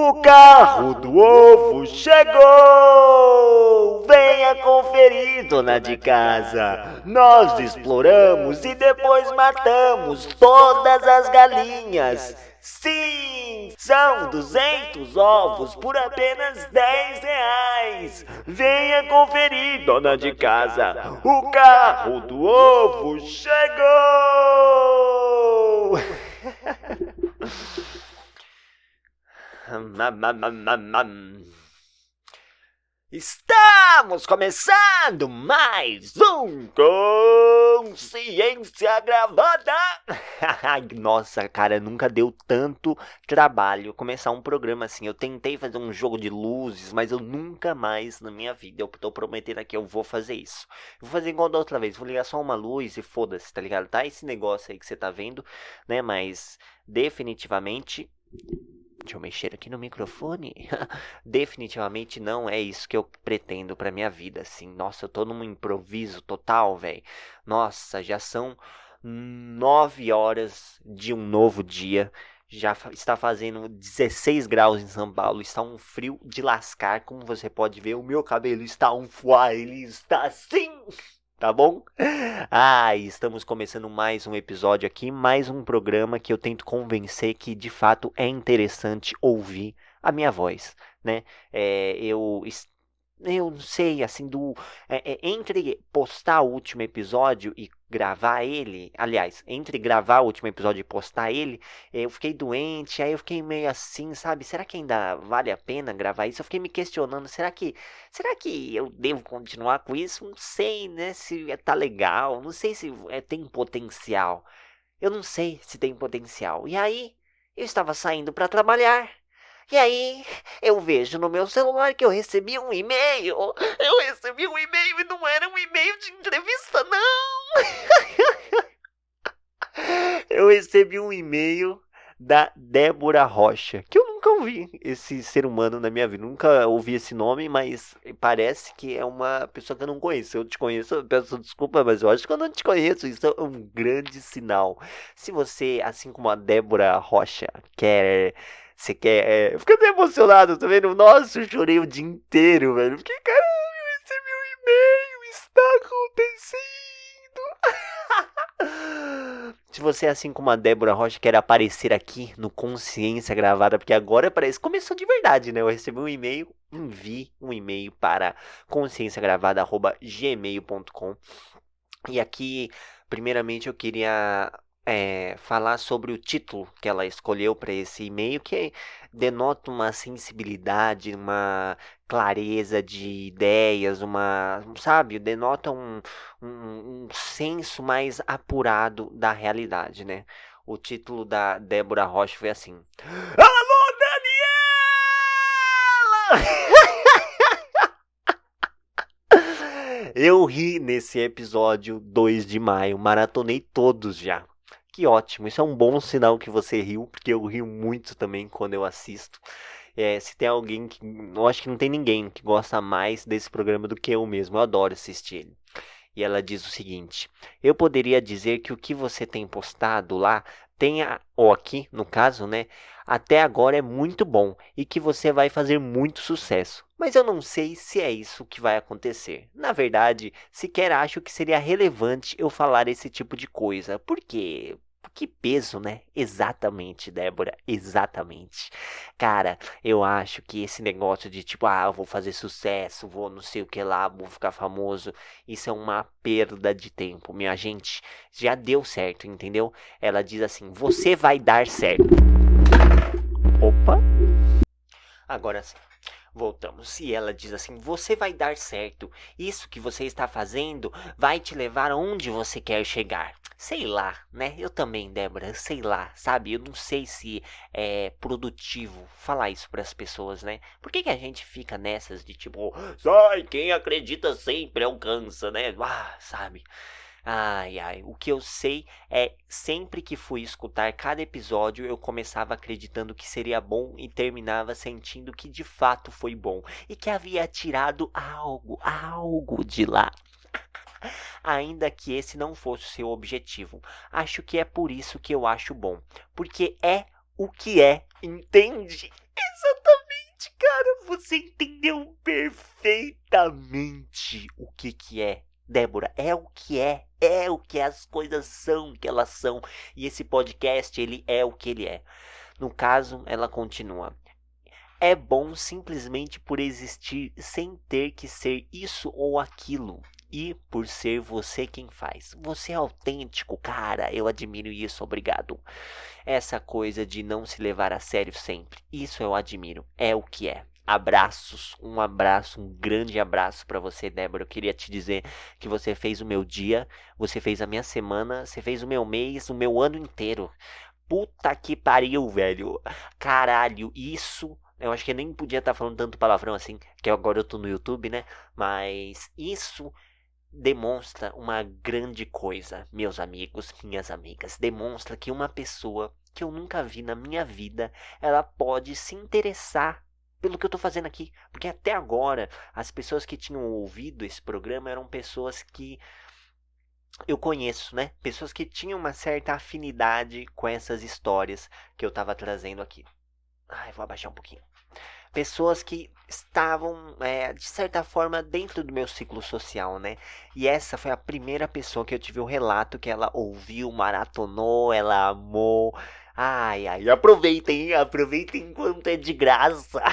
O carro do ovo chegou! Venha conferir, dona de casa. Nós exploramos e depois matamos todas as galinhas. Sim, são 200 ovos por apenas R$ 10. Venha conferir, dona de casa. O carro do ovo chegou! Estamos começando mais um Consciência Gravada. Nossa, cara, nunca deu tanto trabalho começar um programa assim. Eu tentei fazer um jogo de luzes, mas eu nunca mais na minha vida, eu tô prometendo aqui, eu vou fazer isso. Eu vou fazer igual da outra vez, vou ligar só uma luz e foda-se, tá ligado? Tá esse negócio aí que você tá vendo, né? Mas definitivamente... Deixa eu mexer aqui no microfone. Definitivamente não é isso que eu pretendo pra minha vida, assim. Nossa, eu tô num improviso total, velho. Nossa, já são 9 horas de um novo dia. Já está fazendo 16 graus em São Paulo. Está um frio de lascar. Como você pode ver, o meu cabelo está on fire. Ele está assim... Tá bom? Estamos começando mais um episódio aqui, mais um programa que eu tento convencer que de fato é interessante ouvir a minha voz, né? Eu não sei, assim, entre postar o último episódio e gravar ele, aliás, entre gravar o último episódio e postar ele, eu fiquei doente, aí eu fiquei meio assim, sabe, será que ainda vale a pena gravar isso? Eu fiquei me questionando, será que eu devo continuar com isso? Não sei, né, se tá legal, não sei se tem potencial, eu não sei se tem potencial, e aí, eu estava saindo para trabalhar, e aí, eu vejo no meu celular que eu recebi um e-mail. Eu recebi um e-mail e não era um e-mail de entrevista, não. Eu recebi um e-mail da Débora Rocha, que eu nunca ouvi esse ser humano na minha vida. Nunca ouvi esse nome, mas parece que é uma pessoa que eu não conheço. Eu te conheço, eu peço desculpa, mas eu acho que eu não te conheço. Isso é um grande sinal. Se você, assim como a Débora Rocha, Você quer. Eu fiquei até emocionado, tá vendo? Nossa, eu chorei o dia inteiro, velho. Porque, caralho, eu recebi um e-mail, está acontecendo. Se você, assim como a Débora Rocha, quer aparecer aqui no Consciência Gravada, porque agora parece começou de verdade, né? Eu recebi um e-mail, envie um e-mail para conscienciagravada@gmail.com. E aqui, primeiramente, eu queria falar sobre o título que ela escolheu para esse e-mail, que denota uma sensibilidade, uma clareza de ideias, sabe, denota um senso mais apurado da realidade, né? O título da Débora Rocha foi assim: Alô, Daniela! Eu ri nesse episódio 2 de maio, maratonei todos já. Que ótimo, isso é um bom sinal que você riu, porque eu rio muito também quando eu assisto. Se tem alguém que... Eu acho que não tem ninguém que gosta mais desse programa do que eu mesmo, eu adoro assistir ele. E ela diz o seguinte: eu poderia dizer que o que você tem postado lá ou aqui, no caso, né, até agora é muito bom e que você vai fazer muito sucesso. Mas eu não sei se é isso que vai acontecer. Na verdade, sequer acho que seria relevante eu falar esse tipo de coisa. Por quê? Que peso, né? Exatamente, Débora, exatamente. Cara, eu acho que esse negócio de tipo, eu vou fazer sucesso, vou não sei o que lá, vou ficar famoso, isso é uma perda de tempo, minha gente. Já deu certo, entendeu? Ela diz assim: você vai dar certo. Opa! Agora sim. Voltamos. E ela diz assim: você vai dar certo. Isso que você está fazendo vai te levar aonde você quer chegar. Sei lá, né? Eu também, Débora, sei lá, sabe? Eu não sei se é produtivo falar isso para as pessoas, né? Por que a gente fica nessas de tipo, sai, quem acredita sempre alcança, né? Sabe? O que eu sei é, sempre que fui escutar cada episódio, eu começava acreditando que seria bom e terminava sentindo que de fato foi bom e que havia tirado algo de lá. Ainda que esse não fosse o seu objetivo. Acho que é por isso que eu acho bom, porque é o que é, entende? Exatamente. Você entendeu perfeitamente o que que é. Débora, é o que as coisas são que elas são. E esse podcast, ele é o que ele é. No caso, ela continua. É bom simplesmente por existir sem ter que ser isso ou aquilo. E por ser você quem faz. Você é autêntico, cara. Eu admiro isso, obrigado. Essa coisa de não se levar a sério sempre. Isso eu admiro. É o que é. Abraços, um abraço, um grande abraço pra você, Débora. Eu queria te dizer que você fez o meu dia, você fez a minha semana, você fez o meu mês, o meu ano inteiro. Puta que pariu, velho. Caralho, isso. Eu acho que eu nem podia estar falando tanto palavrão assim, que agora eu tô no YouTube, né? Mas isso demonstra uma grande coisa, meus amigos, minhas amigas. Demonstra que uma pessoa que eu nunca vi na minha vida, ela pode se interessar pelo que eu tô fazendo aqui. Porque até agora, as pessoas que tinham ouvido esse programa eram pessoas que eu conheço, né? Pessoas que tinham uma certa afinidade com essas histórias que eu tava trazendo aqui. Ai, vou abaixar um pouquinho. Pessoas que estavam, de certa forma, dentro do meu ciclo social, né? E essa foi a primeira pessoa que eu tive o relato que ela ouviu, maratonou, ela amou. Ai, ai, aproveitem, aproveitem enquanto é de graça.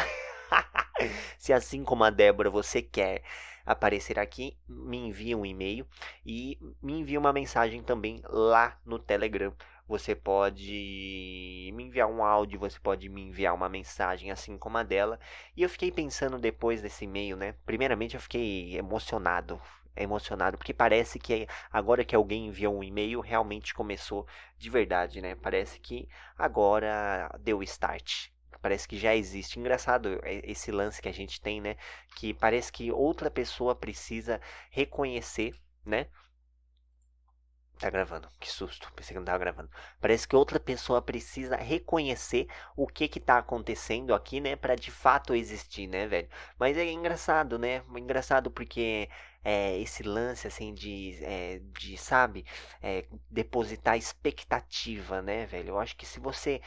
Se assim como a Débora você quer aparecer aqui, me envie um e-mail e me envie uma mensagem também lá no Telegram. Você pode me enviar um áudio, você pode me enviar uma mensagem assim como a dela. E eu fiquei pensando depois desse e-mail, né? Primeiramente eu fiquei emocionado, porque parece que agora que alguém enviou um e-mail, realmente começou de verdade, né? Parece que agora deu start. Parece que já existe. Engraçado esse lance que a gente tem, né? Que parece que outra pessoa precisa reconhecer, né? Tá gravando, que susto, pensei que não tava gravando. Parece que outra pessoa precisa reconhecer o que que tá acontecendo aqui, né, pra de fato existir, né, velho? Mas é engraçado, né? Engraçado porque esse lance, assim, sabe, depositar expectativa, né, velho? Eu acho que se você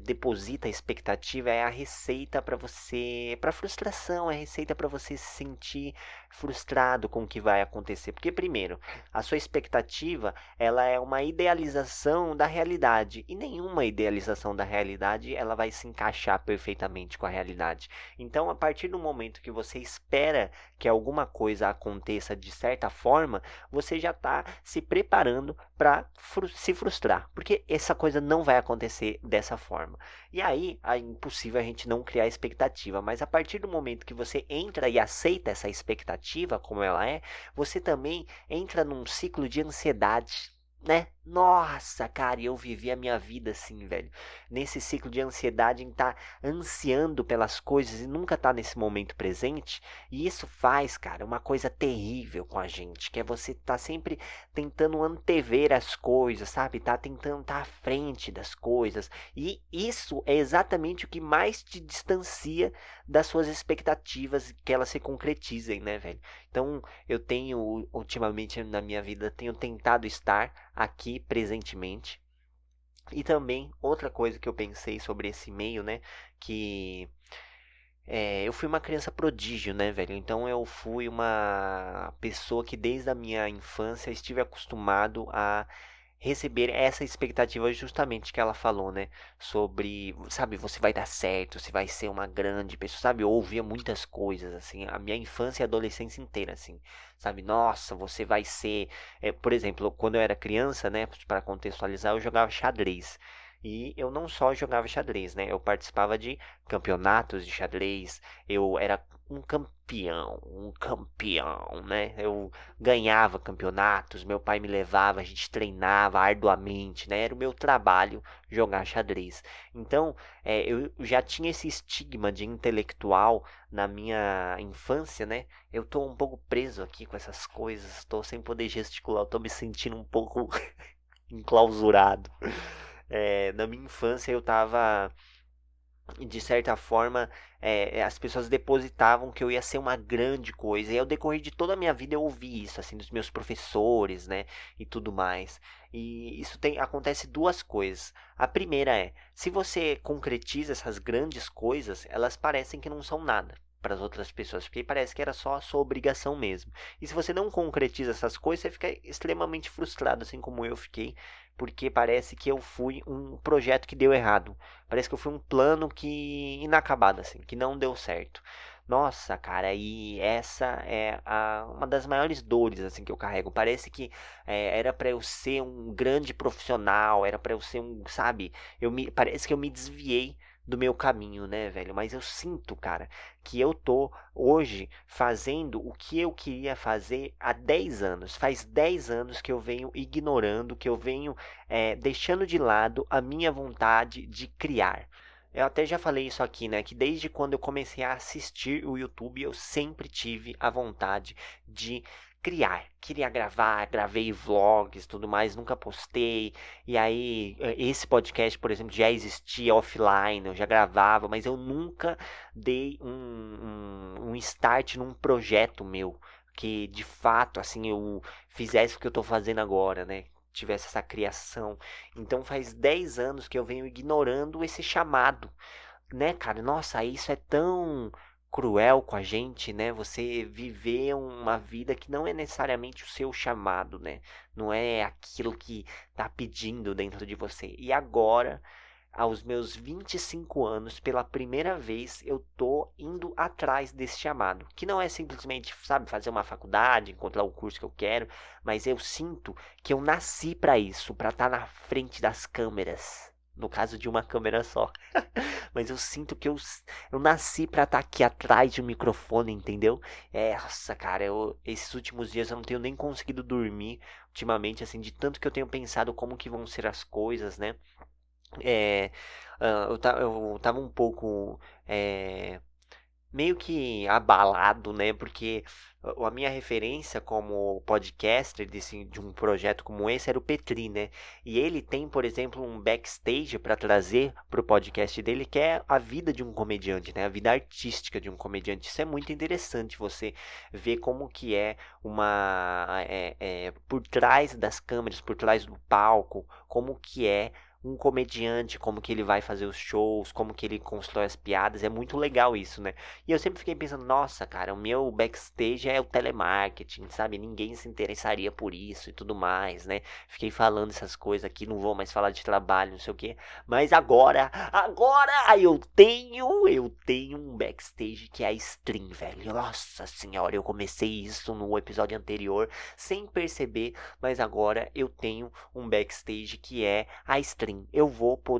deposita expectativa, é a receita pra você, pra frustração, é a receita pra você se sentir frustrado com o que vai acontecer. Porque, primeiro, a sua expectativa ela é uma idealização da realidade e nenhuma idealização da realidade ela vai se encaixar perfeitamente com a realidade. Então, a partir do momento que você espera que alguma coisa aconteça de certa forma, você já está se preparando para se frustrar, porque essa coisa não vai acontecer dessa forma. E aí é impossível a gente não criar expectativa, mas a partir do momento que você entra e aceita essa expectativa como ela é, você também entra num ciclo de ansiedade, né? Nossa, cara, eu vivi a minha vida assim, velho. Nesse ciclo de ansiedade, em estar ansiando pelas coisas e nunca tá nesse momento presente. E isso faz, cara, uma coisa terrível com a gente, que é você tá sempre tentando antever as coisas, sabe? Tá tentando estar à frente das coisas. E isso é exatamente o que mais te distancia das suas expectativas que elas se concretizem, né, velho? Então, eu tenho, ultimamente na minha vida, tenho tentado estar aqui presentemente. E também, outra coisa que eu pensei sobre esse e-mail, né, que eu fui uma criança prodígio, né, velho? Então eu fui uma pessoa que desde a minha infância estive acostumado a receber essa expectativa justamente que ela falou, né? Sobre, sabe, você vai dar certo, você vai ser uma grande pessoa, sabe? Eu ouvia muitas coisas, assim, a minha infância e adolescência inteira, assim, sabe? Nossa, você vai ser. Por exemplo, quando eu era criança, né, para contextualizar, eu jogava xadrez. E eu não só jogava xadrez, né? Eu participava de campeonatos de xadrez, eu era um campeão, né? Eu ganhava campeonatos, meu pai me levava, a gente treinava arduamente, né? Era o meu trabalho jogar xadrez. Então, eu já tinha esse estigma de intelectual na minha infância, né? Eu tô um pouco preso aqui com essas coisas, tô sem poder gesticular, eu tô me sentindo um pouco enclausurado. Na minha infância eu tava de certa forma, as pessoas depositavam que eu ia ser uma grande coisa. E ao decorrer de toda a minha vida eu ouvi isso, assim, dos meus professores, né, e tudo mais. E isso acontece duas coisas. A primeira é, se você concretiza essas grandes coisas, elas parecem que não são nada para as outras pessoas, porque parece que era só a sua obrigação mesmo. E se você não concretiza essas coisas, você fica extremamente frustrado, assim como eu fiquei, porque parece que eu fui um projeto que deu errado. Parece que eu fui um plano que inacabado, assim, que não deu certo. Nossa, cara, e essa é uma das maiores dores, assim, que eu carrego. Parece que era pra eu ser um grande profissional, era pra eu ser um, sabe? Parece que eu me desviei do meu caminho, né, velho? Mas eu sinto, cara, que eu tô hoje fazendo o que eu queria fazer há 10 anos. Faz 10 anos que eu venho ignorando, que eu venho deixando de lado a minha vontade de criar. Eu até já falei isso aqui, né? Que desde quando eu comecei a assistir o YouTube, eu sempre tive a vontade de criar. Queria gravar, gravei vlogs, tudo mais, nunca postei. E aí, esse podcast, por exemplo, já existia offline, eu já gravava, mas eu nunca dei um start num projeto meu. Que de fato, assim, eu fizesse o que eu tô fazendo agora, né? Tivesse essa criação. Então faz 10 anos que eu venho ignorando esse chamado, né, cara? Nossa, isso é tão cruel com a gente, né? Você viver uma vida que não é necessariamente o seu chamado, né? Não é aquilo que tá pedindo dentro de você. E agora, aos meus 25 anos, pela primeira vez, eu tô indo atrás desse chamado. Que não é simplesmente, sabe, fazer uma faculdade, encontrar o curso que eu quero, mas eu sinto que eu nasci para isso, para estar na frente das câmeras. No caso de uma câmera só. Mas eu sinto que eu nasci pra estar aqui atrás de um microfone, entendeu? Nossa, cara, esses últimos dias eu não tenho nem conseguido dormir ultimamente, assim, de tanto que eu tenho pensado como que vão ser as coisas, né? É, eu tava um pouco meio que abalado, né? Porque a minha referência como podcaster de um projeto como esse era o Petri, né? E ele tem, por exemplo, um backstage para trazer para o podcast dele, que é a vida de um comediante, né? A vida artística de um comediante. Isso é muito interessante, você ver como que é por trás das câmeras, por trás do palco, como que é um comediante, como que ele vai fazer os shows, como que ele constrói as piadas, é muito legal isso, né? E eu sempre fiquei pensando, nossa, cara, o meu backstage é o telemarketing, sabe? Ninguém se interessaria por isso e tudo mais, né? Fiquei falando essas coisas aqui, não vou mais falar de trabalho, não sei o quê. Mas agora eu tenho um backstage que é a stream, velho. Nossa senhora, eu comecei isso no episódio anterior sem perceber, mas agora eu tenho um backstage que é a stream.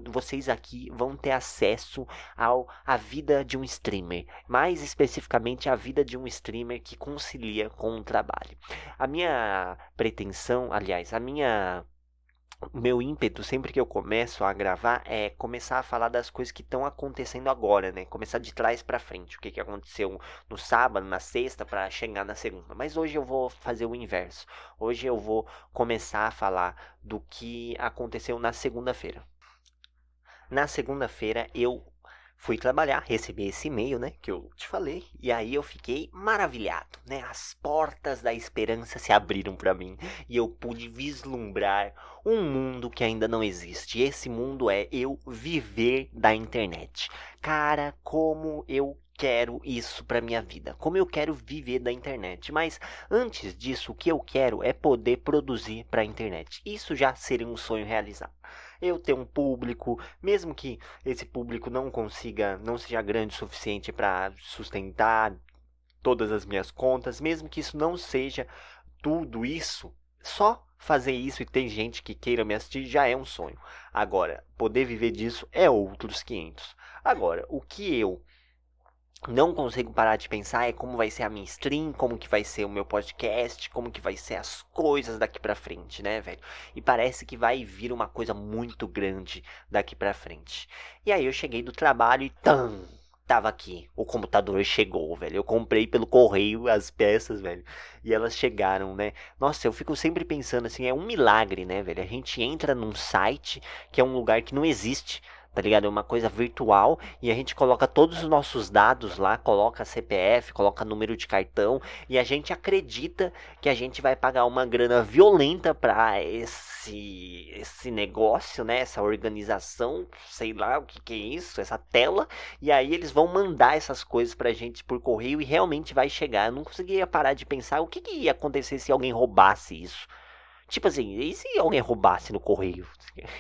Vocês aqui vão ter acesso à vida de um streamer, mais especificamente a vida de um streamer que concilia com o trabalho. A minha pretensão, aliás, o meu ímpeto sempre que eu começo a gravar é começar a falar das coisas que estão acontecendo agora, né? Começar de trás para frente, o que aconteceu no sábado, na sexta, para chegar na segunda. Mas hoje eu vou fazer o inverso. Hoje eu vou começar a falar do que aconteceu na segunda-feira. Na segunda-feira eu fui trabalhar, recebi esse e-mail, né, que eu te falei, e aí eu fiquei maravilhado, né? As portas da esperança se abriram para mim e eu pude vislumbrar um mundo que ainda não existe. E esse mundo é eu viver da internet. Cara, como eu quero isso para minha vida. Como eu quero viver da internet. Mas antes disso, o que eu quero é poder produzir para a internet. Isso já seria um sonho realizado. Eu ter um público, mesmo que esse público não seja grande o suficiente para sustentar todas as minhas contas, mesmo que isso não seja tudo isso, só fazer isso e ter gente que queira me assistir já é um sonho. Agora, poder viver disso é outros 500. Agora, o que eu não consigo parar de pensar é como vai ser a minha stream, como que vai ser o meu podcast, como que vai ser as coisas daqui pra frente, né, velho? E parece que vai vir uma coisa muito grande daqui pra frente. E aí eu cheguei do trabalho e tava aqui. O computador chegou, velho. Eu comprei pelo correio as peças, velho. E elas chegaram, né? Nossa, eu fico sempre pensando assim, é um milagre, né, velho? A gente entra num site que é um lugar que não existe, tá ligado? É uma coisa virtual e a gente coloca todos os nossos dados lá, coloca CPF, coloca número de cartão e a gente acredita que a gente vai pagar uma grana violenta para esse negócio, né? Essa organização, sei lá o que que é isso, essa tela, e aí eles vão mandar essas coisas pra gente por correio e realmente vai chegar. Eu não conseguia parar de pensar o que que ia acontecer se alguém roubasse isso. Tipo assim, e se alguém roubasse no correio?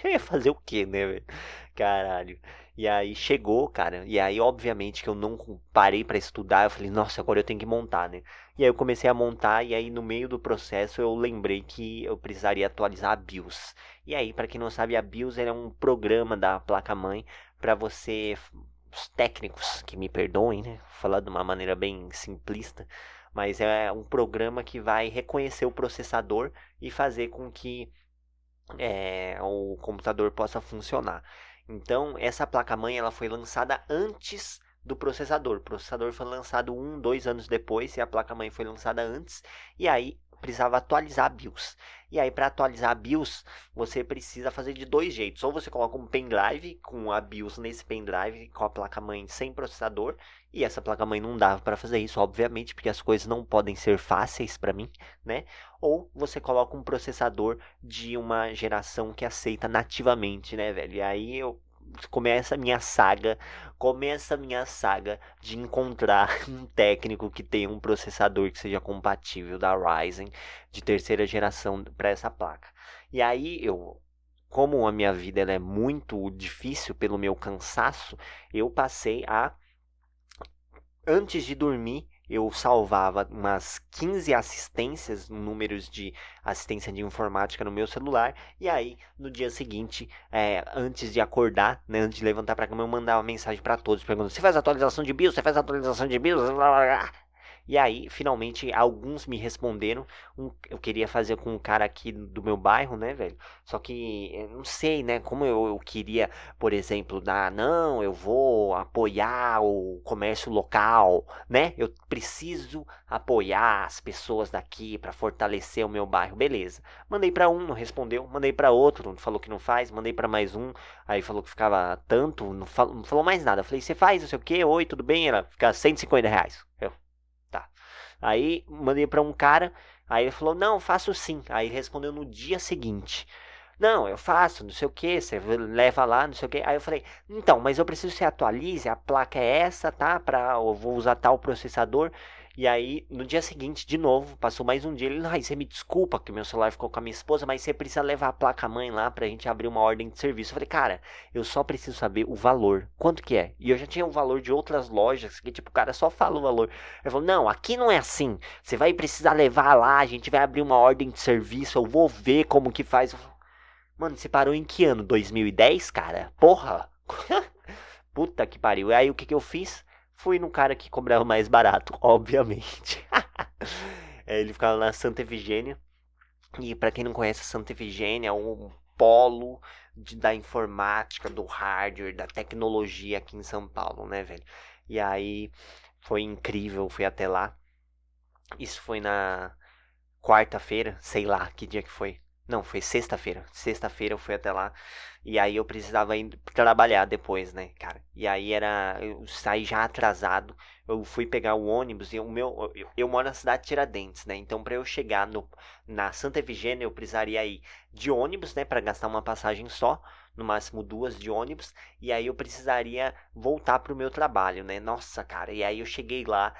Eu ia fazer o quê, né, velho? Caralho. E aí chegou, cara. E aí, obviamente, que eu não parei pra estudar. Eu falei, nossa, agora eu tenho que montar, né? E aí eu comecei a montar. E aí, no meio do processo, eu lembrei que eu precisaria atualizar a BIOS. E aí, pra quem não sabe, a BIOS é um programa da placa-mãe pra você. Os técnicos que me perdoem, né? Falar de uma maneira bem simplista. Mas é um programa que vai reconhecer o processador e fazer com que o computador possa funcionar. Então, essa placa-mãe ela foi lançada antes do processador. O processador foi lançado 2 anos depois e a placa-mãe foi lançada antes. E aí precisava atualizar a BIOS. E aí, para atualizar a BIOS, você precisa fazer de dois jeitos. Ou você coloca um pendrive com a BIOS nesse pendrive, com a placa-mãe sem processador. E essa placa-mãe não dava para fazer isso, obviamente, porque as coisas não podem ser fáceis para mim, né? Ou você coloca um processador de uma geração que aceita nativamente, né, velho? E aí começa a minha saga de encontrar um técnico que tenha um processador que seja compatível da Ryzen de terceira geração para essa placa. E aí como a minha vida ela é muito difícil pelo meu cansaço, eu passei a antes de dormir, eu salvava umas 15 assistências, números de assistência de informática no meu celular. E aí, no dia seguinte, antes de acordar, né, antes de levantar para cama, eu mandava mensagem para todos, perguntando: você faz atualização de BIOS? Você faz atualização de BIOS? E aí, finalmente, alguns me responderam. Eu queria fazer com um cara aqui do meu bairro, né, velho? Só que, eu não sei, né? Como eu queria, por exemplo, não, eu vou apoiar o comércio local, né? Eu preciso apoiar as pessoas daqui para fortalecer o meu bairro. Beleza. Mandei para um, não respondeu. Mandei para outro, falou que não faz. Mandei para mais um, aí falou que ficava tanto, não falou mais nada. Eu falei, você faz, não sei o quê? Oi, tudo bem? Ela fica R$ 150. Tá. Aí mandei pra um cara, aí ele falou, não, faço sim. Aí ele respondeu no dia seguinte. Não, eu faço, não sei o que, você leva lá, não sei o que. Aí eu falei, então, mas eu preciso que você atualize, a placa é essa, tá? Eu vou usar tal processador. E aí, no dia seguinte, de novo, passou mais um dia. Ele, ai, você me desculpa que meu celular ficou com a minha esposa, mas você precisa levar a placa-mãe lá pra gente abrir uma ordem de serviço. Eu falei, cara, eu só preciso saber o valor. Quanto que é? E eu já tinha o valor de outras lojas, que tipo, o cara só fala o valor. Ele falou, não, aqui não é assim. Você vai precisar levar lá, a gente vai abrir uma ordem de serviço, eu vou ver como que faz. Eu falei, mano, você parou em que ano? 2010, cara? Porra! Puta que pariu. E aí o que que eu fiz? Fui no cara que cobrava mais barato, obviamente. Ele ficava na Santa Efigênia. E pra quem não conhece, a Santa Efigênia é um polo da informática, do hardware, da tecnologia aqui em São Paulo, né, velho? E aí foi incrível, fui até lá. Isso foi na quarta-feira, sei lá que dia que foi. Não, foi sexta-feira. Sexta-feira eu fui até lá. E aí eu precisava ir trabalhar depois, né, cara? E aí eu saí já atrasado. Eu fui pegar o ônibus e eu moro na cidade de Tiradentes, né? Então para eu chegar na Santa Efigênia eu precisaria ir de ônibus, né, para gastar uma passagem só, no máximo duas de ônibus, e aí eu precisaria voltar pro meu trabalho, né? Nossa, cara. E aí eu cheguei lá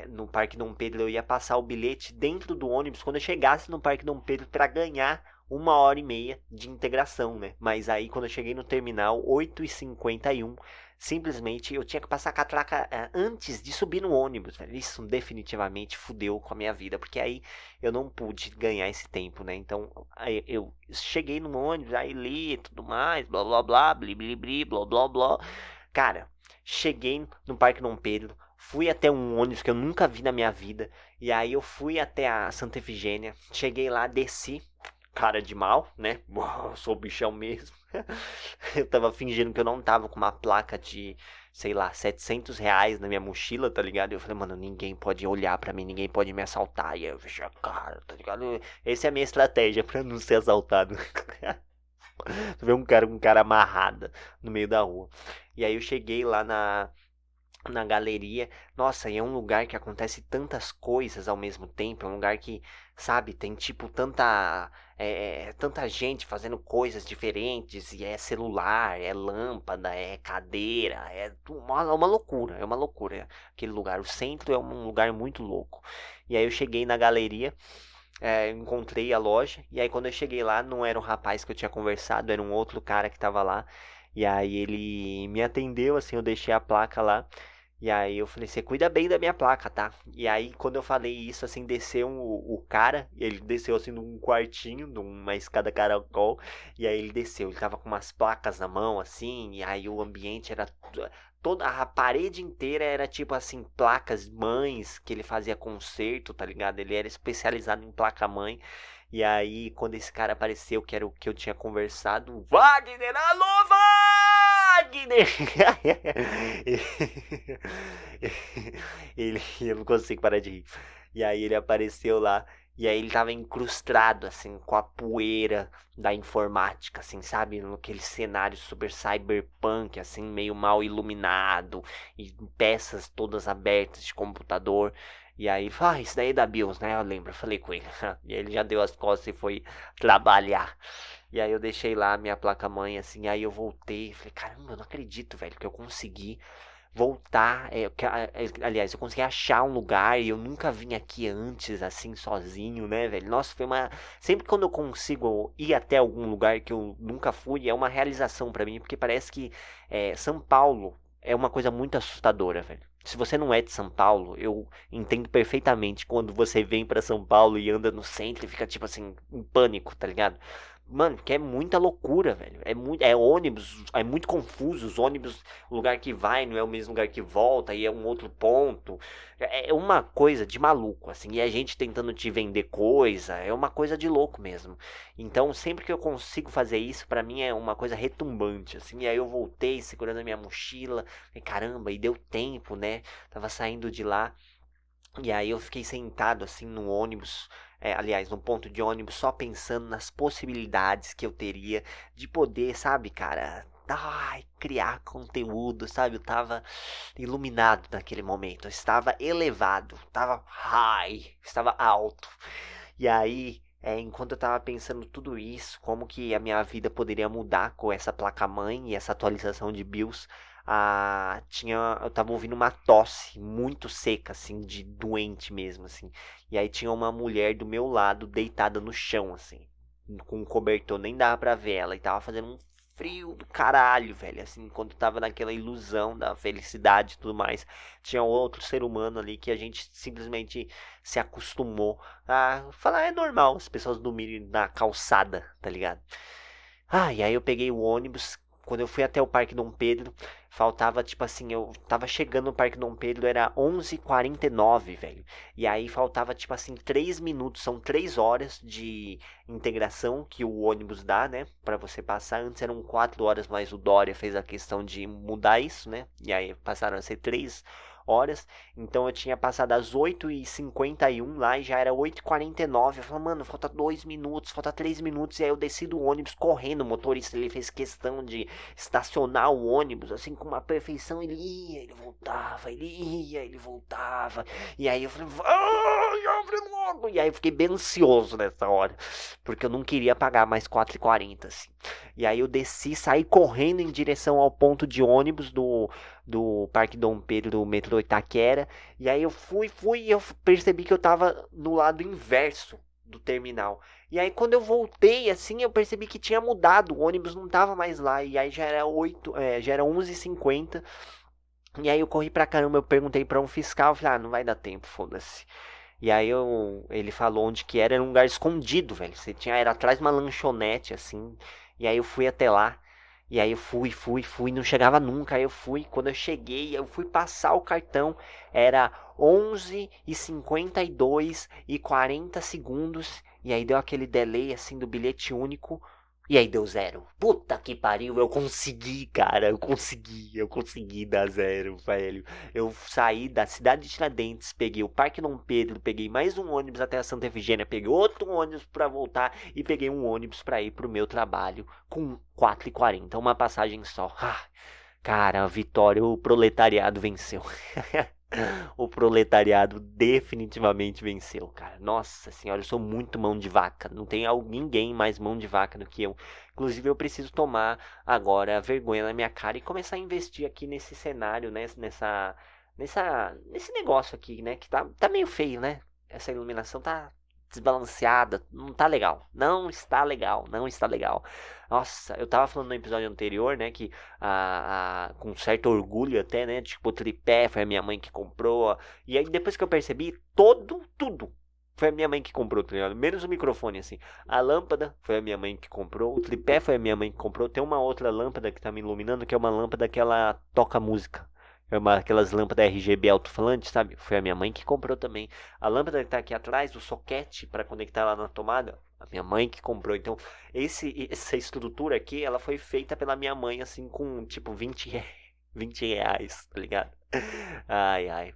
no Parque Dom Pedro, eu ia passar o bilhete dentro do ônibus quando eu chegasse no Parque Dom Pedro para ganhar 1 hora e meia de integração, né? Mas aí quando eu cheguei no terminal, 8h51, simplesmente eu tinha que passar a catraca antes de subir no ônibus, velho. Isso definitivamente fudeu com a minha vida, porque aí eu não pude ganhar esse tempo, né? Então aí eu cheguei no ônibus, aí li e tudo mais, blá blá blá, bli bli bli, blá blá blá. Cara, cheguei no Parque Dom Pedro, fui até um ônibus que eu nunca vi na minha vida. E aí eu fui até a Santa Efigênia. Cheguei lá, desci. Cara de mal, né? Eu sou bichão mesmo. Eu tava fingindo que eu não tava com uma placa de, sei lá, R$ 700 na minha mochila, tá ligado? Eu falei, mano, ninguém pode olhar pra mim, ninguém pode me assaltar. E aí eu fechei a cara, tá ligado? Essa é a minha estratégia pra não ser assaltado. Tu vê um cara com cara amarrada no meio da rua. E aí eu cheguei lá na galeria. Nossa, e é um lugar que acontece tantas coisas ao mesmo tempo. É um lugar que, sabe, tem tipo tanta gente fazendo coisas diferentes. E é celular, é lâmpada, é cadeira, é uma loucura. É uma loucura aquele lugar. O centro é um lugar muito louco. E aí eu cheguei na galeria. Encontrei a loja, e aí quando eu cheguei lá, não era um rapaz que eu tinha conversado, era um outro cara que tava lá, e aí ele me atendeu, assim, eu deixei a placa lá, e aí eu falei, você cuida bem da minha placa, tá? E aí quando eu falei isso, assim, desceu o cara, ele desceu, assim, num quartinho, numa escada caracol, e aí ele desceu, ele tava com umas placas na mão, assim, e aí o ambiente era toda a parede inteira era tipo assim, placas mães que ele fazia concerto, tá ligado? Ele era especializado em placa-mãe. E aí, quando esse cara apareceu, que era o que eu tinha conversado, Wagner, alô, Wagner! Eu não consigo parar de rir. E aí ele apareceu lá, e aí ele tava incrustado, assim, com a poeira da informática, assim, sabe? Naquele cenário super cyberpunk, assim, meio mal iluminado, e peças todas abertas de computador. E aí, isso daí é da BIOS, né? Eu lembro, eu falei com ele. E aí ele já deu as costas e foi trabalhar. E aí eu deixei lá a minha placa-mãe, assim, aí eu voltei, falei, caramba, eu não acredito, velho, que eu consegui voltar, aliás, eu consegui achar um lugar e eu nunca vim aqui antes, assim, sozinho, né, velho? Nossa, sempre quando eu consigo ir até algum lugar que eu nunca fui, é uma realização pra mim, porque parece que São Paulo é uma coisa muito assustadora, velho. Se você não é de São Paulo, eu entendo perfeitamente quando você vem pra São Paulo e anda no centro e fica, tipo assim, em pânico, tá ligado? Mano, que é muita loucura, velho. É ônibus, é muito confuso. Os ônibus, o lugar que vai não é o mesmo lugar que volta, e é um outro ponto. É uma coisa de maluco, assim. E a gente tentando te vender coisa, é uma coisa de louco mesmo. Então, sempre que eu consigo fazer isso, pra mim é uma coisa retumbante, assim. E aí eu voltei segurando a minha mochila, e caramba, e deu tempo, né? Tava saindo de lá. E aí eu fiquei sentado assim no ônibus, aliás, no ponto de ônibus, só pensando nas possibilidades que eu teria de poder, sabe, cara, criar conteúdo, sabe? Eu tava iluminado naquele momento, eu estava elevado, estava high, estava alto. E aí, enquanto eu tava pensando tudo isso, como que a minha vida poderia mudar com essa placa-mãe e essa atualização de BIOS, eu tava ouvindo uma tosse muito seca, assim, de doente mesmo, assim. E aí tinha uma mulher do meu lado deitada no chão, assim, com um cobertor, nem dava pra ver ela, e tava fazendo um frio do caralho, velho, assim, quando eu tava naquela ilusão da felicidade e tudo mais. Tinha outro ser humano ali que a gente simplesmente se acostumou a falar, é normal as pessoas dormirem na calçada, tá ligado? E aí eu peguei o ônibus. Quando eu fui até o Parque Dom Pedro, faltava, tipo assim, eu tava chegando no Parque Dom Pedro, era 11h49, velho. E aí faltava, tipo assim, 3 minutos, são 3 horas de integração que o ônibus dá, né, pra você passar. Antes eram 4 horas, mas o Dória fez a questão de mudar isso, né, e aí passaram a ser 3 horas. Então eu tinha passado às 8h51 lá e já era 8h49. Eu falei, mano, falta 2 minutos, falta 3 minutos. E aí eu desci do ônibus correndo. O motorista ele fez questão de estacionar o ônibus assim com uma perfeição. Ele ia, ele voltava, ele ia, ele voltava. E aí eu falei, vai, abre logo. E aí eu fiquei bem ansioso nessa hora, porque eu não queria pagar mais 4h40, assim. E aí eu desci, saí correndo em direção ao ponto de ônibus do Parque Dom Pedro, do metrô Itaquera. E aí eu fui e eu percebi que eu tava no lado inverso do terminal. E aí quando eu voltei, assim, eu percebi que tinha mudado, o ônibus não tava mais lá. E aí já era 11h50. E aí eu corri pra caramba, eu perguntei pra um fiscal, falei, não vai dar tempo, foda-se. E aí ele falou onde que era um lugar escondido, velho. Era atrás de uma lanchonete, assim. E aí eu fui até lá. E aí eu fui, não chegava nunca. Aí eu fui, quando eu cheguei, eu fui passar o cartão. Era 11h52 e 40 segundos. E aí deu aquele delay, assim, do bilhete único. E aí deu zero. Puta que pariu, eu consegui, cara. Eu consegui dar zero, velho. Eu saí da cidade de Tiradentes, peguei o Parque Dom Pedro, peguei mais um ônibus até a Santa Efigênia, peguei outro ônibus pra voltar e peguei um ônibus pra ir pro meu trabalho com 4h40, uma passagem só. Ah, cara, a vitória, o proletariado venceu. O proletariado definitivamente venceu, cara. Nossa senhora, eu sou muito mão de vaca. Não tem ninguém mais mão de vaca do que eu. Inclusive, eu preciso tomar agora vergonha na minha cara e começar a investir aqui nesse cenário, né? Nesse negócio aqui, né? Que tá meio feio, né? Essa iluminação tá desbalanceada. Não tá legal. Não está legal. Não está legal. Nossa, eu tava falando no episódio anterior, né? Que com certo orgulho até, né? Tipo, o tripé foi a minha mãe que comprou. E aí depois que eu percebi, tudo foi a minha mãe que comprou, tá ligado? Menos o microfone, assim. A lâmpada foi a minha mãe que comprou. O tripé foi a minha mãe que comprou. Tem uma outra lâmpada que tá me iluminando, que é uma lâmpada que ela toca música. Aquelas lâmpadas RGB alto-falante, sabe? Foi a minha mãe que comprou também. A lâmpada que tá aqui atrás, o soquete para conectar lá na tomada, a minha mãe que comprou. Então, essa estrutura aqui, ela foi feita pela minha mãe, assim, com, tipo, 20 reais, tá ligado? Ai, ai.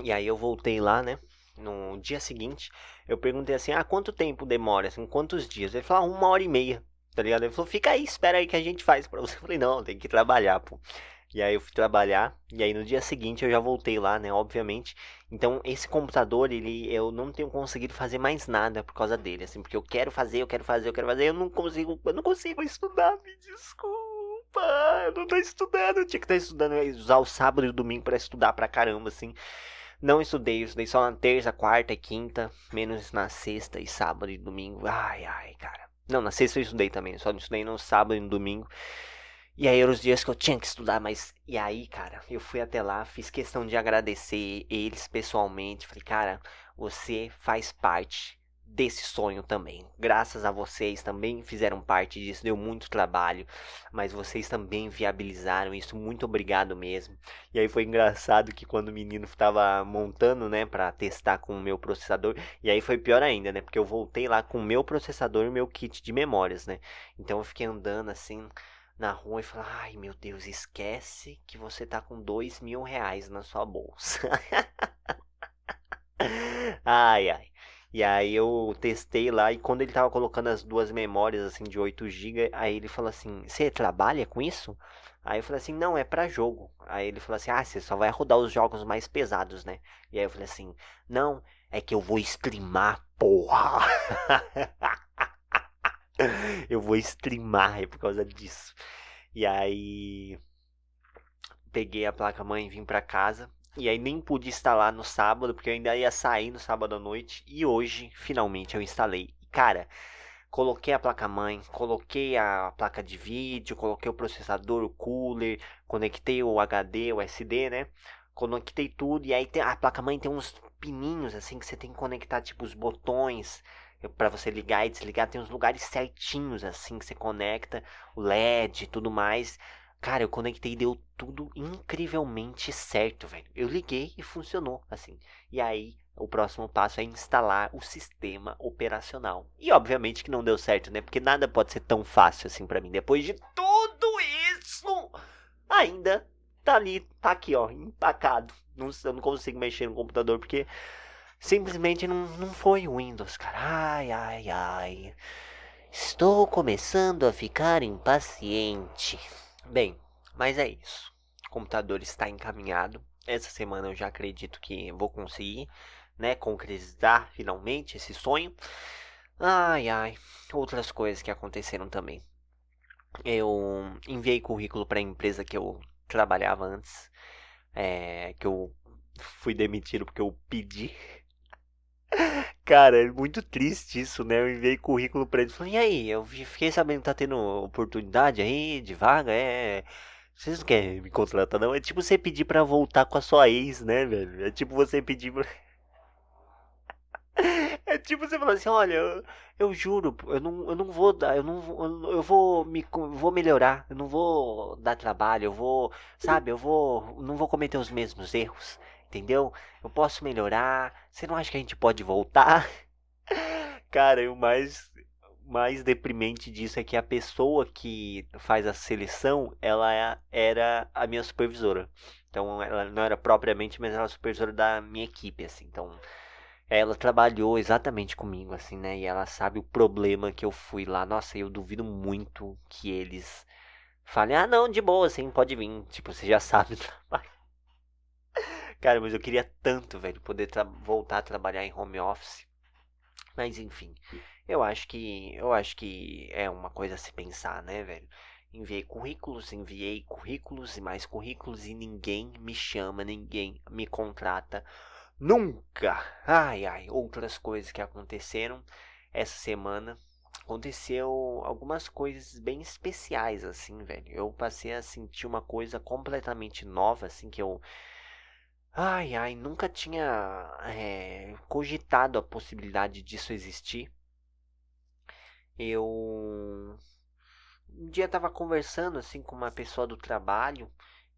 E aí eu voltei lá, né? No dia seguinte, eu perguntei assim, quanto tempo demora, assim, quantos dias? Ele falou, 1h30, tá ligado? Ele falou, fica aí, espera aí que a gente faz pra você. Eu falei, não, tem que trabalhar, pô. E aí eu fui trabalhar, e aí no dia seguinte eu já voltei lá, né, obviamente. Então esse computador, eu não tenho conseguido fazer mais nada por causa dele, assim, porque eu quero fazer, eu não consigo estudar, me desculpa, eu não tô estudando, eu tinha que estar estudando, eu ia usar o sábado e o domingo pra estudar pra caramba, assim. Não estudei, eu estudei só na terça, quarta e quinta, menos na sexta e sábado e domingo. Ai, ai, cara. Não, na sexta eu estudei também, só não estudei no sábado e no domingo. E aí eram os dias que eu tinha que estudar, mas. E aí, cara, eu fui até lá, fiz questão de agradecer eles pessoalmente. Falei, cara, você faz parte desse sonho também. Graças a vocês também fizeram parte disso, deu muito trabalho, mas vocês também viabilizaram isso. Muito obrigado mesmo. E aí foi engraçado que quando o menino estava montando, né, para testar com o meu processador, e aí foi pior ainda, né, porque eu voltei lá com o meu processador e o meu kit de memórias, né. Então eu fiquei andando assim na rua e falar, ai meu Deus, esquece que você tá com 2.000 reais na sua bolsa. Ai, ai. E aí eu testei lá e quando ele tava colocando as duas memórias assim de 8 GB, aí ele falou assim, você trabalha com isso? Aí eu falei assim, não, é pra jogo. Aí ele falou assim, você só vai rodar os jogos mais pesados, né? E aí eu falei assim, não, é que eu vou streamar, porra. Eu vou streamar, é por causa disso. E aí peguei a placa-mãe e vim pra casa. E aí nem pude instalar no sábado, porque eu ainda ia sair no sábado à noite. E hoje, finalmente, eu instalei. Cara, coloquei a placa-mãe, coloquei a placa de vídeo, coloquei o processador, o cooler, conectei o HD, o SD, né? Conectei tudo. E aí a placa-mãe tem uns pininhos assim que você tem que conectar, tipo os botões para você ligar e desligar. Tem uns lugares certinhos assim que você conecta, o LED e tudo mais. Cara, eu conectei e deu tudo incrivelmente certo, velho. Eu liguei e funcionou, assim. E aí, o próximo passo é instalar o sistema operacional. E obviamente que não deu certo, né? Porque nada pode ser tão fácil assim pra mim. Depois de tudo isso, ainda tá ali, tá aqui, ó, empacado. Não, eu não consigo mexer no computador porque simplesmente não foi o Windows, cara. Ai, ai, ai. Estou começando a ficar impaciente. Bem, mas é isso. O computador está encaminhado. Essa semana eu já acredito que vou conseguir, né, concretizar finalmente esse sonho. Ai, ai, outras coisas que aconteceram também. Eu enviei currículo para a empresa que eu trabalhava antes, que eu fui demitido porque eu pedi. Cara, é muito triste isso, né? Eu enviei currículo pra eles. Falei, e aí? Eu fiquei sabendo que tá tendo oportunidade aí de vaga. Vocês não querem me contratar, não? É tipo você pedir pra voltar com a sua ex, né, velho? É tipo você pedir pra... É tipo você falar assim, olha, eu juro, eu não vou dar, eu não vou, eu vou melhorar, eu não vou dar trabalho, eu vou, sabe, não vou cometer os mesmos erros, entendeu? Eu posso melhorar, você não acha que a gente pode voltar? Cara, e o mais deprimente disso é que a pessoa que faz a seleção, era a minha supervisora. Então, ela não era propriamente, mas ela era a supervisora da minha equipe, assim. Então, ela trabalhou exatamente comigo, assim, né? E ela sabe o problema que eu fui lá. Nossa, eu duvido muito que eles falem, ah, não, de boa, assim, pode vir. Tipo, você já sabe o trabalho. Cara, mas eu queria tanto, velho, poder voltar a trabalhar em home office. Mas enfim, eu acho que é uma coisa a se pensar, né, velho? Enviei currículos e mais currículos e ninguém me chama, ninguém me contrata. Nunca! Ai, ai, outras coisas que aconteceram essa semana. Aconteceu algumas coisas bem especiais, assim, velho. Eu passei a sentir uma coisa completamente nova, assim, que eu. Ai, ai, nunca tinha cogitado a possibilidade disso existir. Eu um dia tava conversando assim com uma pessoa do trabalho,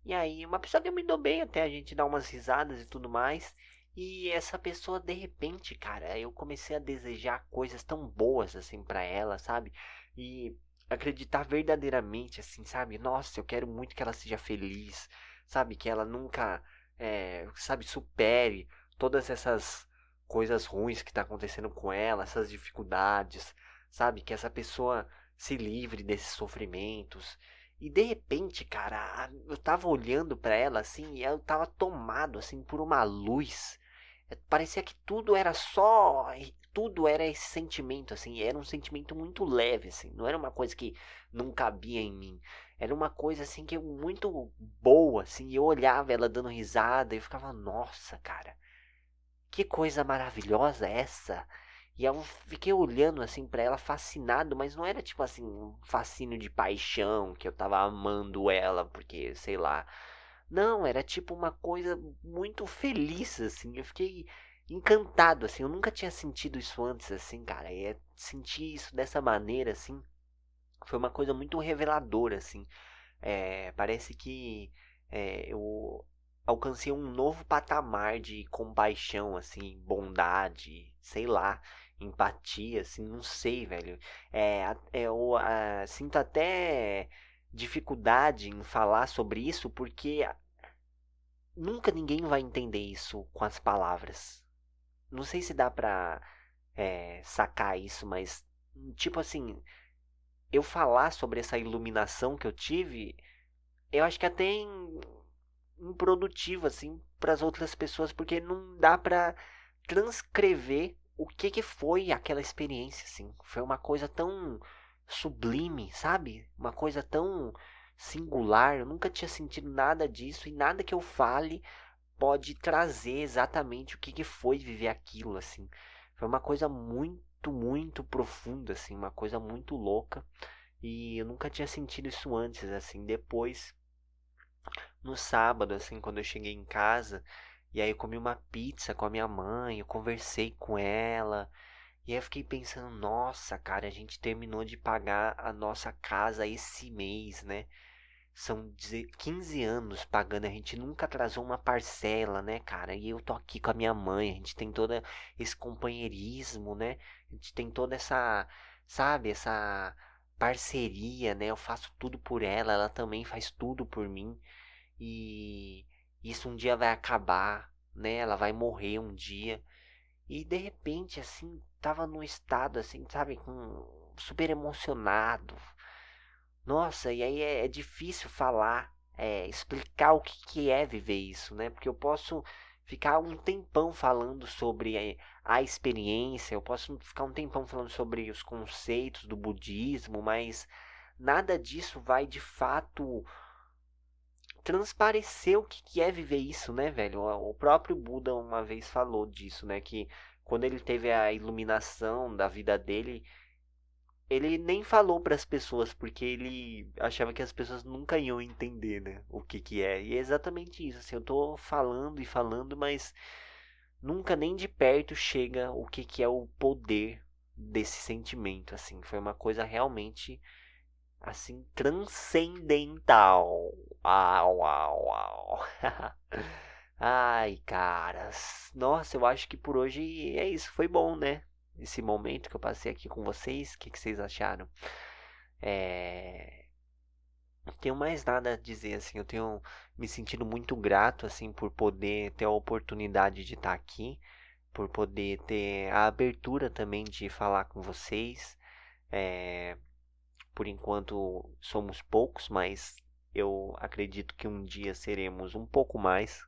e aí uma pessoa que eu me dou bem até a gente dar umas risadas e tudo mais. E essa pessoa de repente, cara, eu comecei a desejar coisas tão boas assim pra ela, sabe? E acreditar verdadeiramente assim, sabe? Nossa, eu quero muito que ela seja feliz, sabe? Que ela nunca, sabe, supere todas essas coisas ruins que tá acontecendo com ela, essas dificuldades, sabe? Que essa pessoa se livre desses sofrimentos. E de repente, cara, eu tava olhando pra ela assim, e eu tava tomado assim por uma luz. Parecia que tudo era só, tudo era esse sentimento assim, era um sentimento muito leve assim, não era uma coisa que não cabia em mim. Era uma coisa assim que muito boa assim, e eu olhava ela dando risada e eu ficava, nossa, cara, que coisa maravilhosa é essa? E eu fiquei olhando assim pra ela fascinado, mas não era tipo assim um fascínio de paixão que eu tava amando ela, porque sei lá. Não, era tipo uma coisa muito feliz assim. Eu fiquei encantado assim. Eu nunca tinha sentido isso antes assim, cara. E sentir isso dessa maneira assim foi uma coisa muito reveladora assim. Parece que eu alcancei um novo patamar de compaixão, assim, bondade, sei lá, empatia, assim, não sei, velho. Eu sinto até dificuldade em falar sobre isso porque nunca ninguém vai entender isso com as palavras. Não sei se dá pra sacar isso, mas tipo assim, eu falar sobre essa iluminação que eu tive, eu acho que até improdutivo assim para as outras pessoas, porque não dá para transcrever o que que foi aquela experiência assim. Foi uma coisa tão sublime, sabe? Uma coisa tão singular. Eu nunca tinha sentido nada disso e nada que eu fale pode trazer exatamente o que que foi viver aquilo assim. Foi uma coisa muito, muito profunda assim, uma coisa muito louca. E eu nunca tinha sentido isso antes assim. Depois no sábado, assim, quando eu cheguei em casa, e aí eu comi uma pizza com a minha mãe, eu conversei com ela, e aí eu fiquei pensando, nossa, cara, a gente terminou de pagar a nossa casa esse mês, né? São 15 anos pagando, a gente nunca atrasou uma parcela, né, cara? E eu tô aqui com a minha mãe, a gente tem todo esse companheirismo, né? A gente tem toda essa, sabe, essa parceria, né? Eu faço tudo por ela, ela também faz tudo por mim. E isso um dia vai acabar, né? Ela vai morrer um dia. E de repente, assim, tava num estado assim, sabe, super emocionado. Nossa, e aí é difícil falar, explicar o que que é viver isso, né? Porque eu posso ficar um tempão falando sobre a experiência, eu posso ficar um tempão falando sobre os conceitos do budismo, mas nada disso vai de fato transparecer o que que é viver isso, né, velho? O próprio Buda uma vez falou disso, né? Que quando ele teve a iluminação da vida dele, ele nem falou para as pessoas, porque ele achava que as pessoas nunca iam entender, né? O que que é. E é exatamente isso, assim, eu tô falando e falando, mas nunca nem de perto chega o que que é o poder desse sentimento, assim. Foi uma coisa realmente assim, transcendental. Au, au, au. Ai, caras. Nossa, eu acho que por hoje é isso. Foi bom, né? esse momento que eu passei aqui com vocês. O que vocês acharam? Não tenho mais nada a dizer, assim, eu tenho me sentido muito grato, assim, por poder ter a oportunidade de estar aqui, por poder ter a abertura também de falar com vocês. É, por enquanto somos poucos, mas eu acredito que um dia seremos um pouco mais.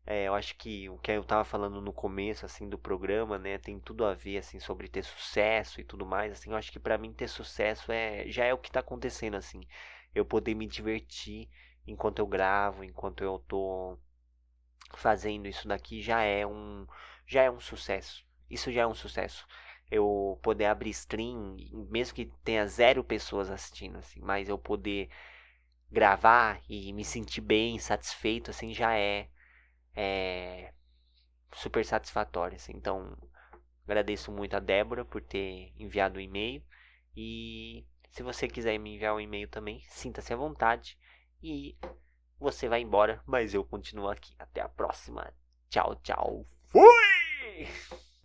Eu acho que o que eu estava falando no começo, assim, do programa, né, tem tudo a ver, assim, sobre ter sucesso e tudo mais, assim, eu acho que para mim ter sucesso já é o que está acontecendo, assim, eu poder me divertir enquanto eu gravo, enquanto eu tô fazendo isso daqui já é um sucesso. Isso já é um sucesso. Eu poder abrir stream, mesmo que tenha 0 pessoas assistindo, assim, mas eu poder gravar e me sentir bem, satisfeito, assim, já é super satisfatório, assim. Então, agradeço muito a Débora por ter enviado o e-mail. E se você quiser me enviar um e-mail também, sinta-se à vontade. E você vai embora, mas eu continuo aqui. Até a próxima. Tchau, tchau. Fui!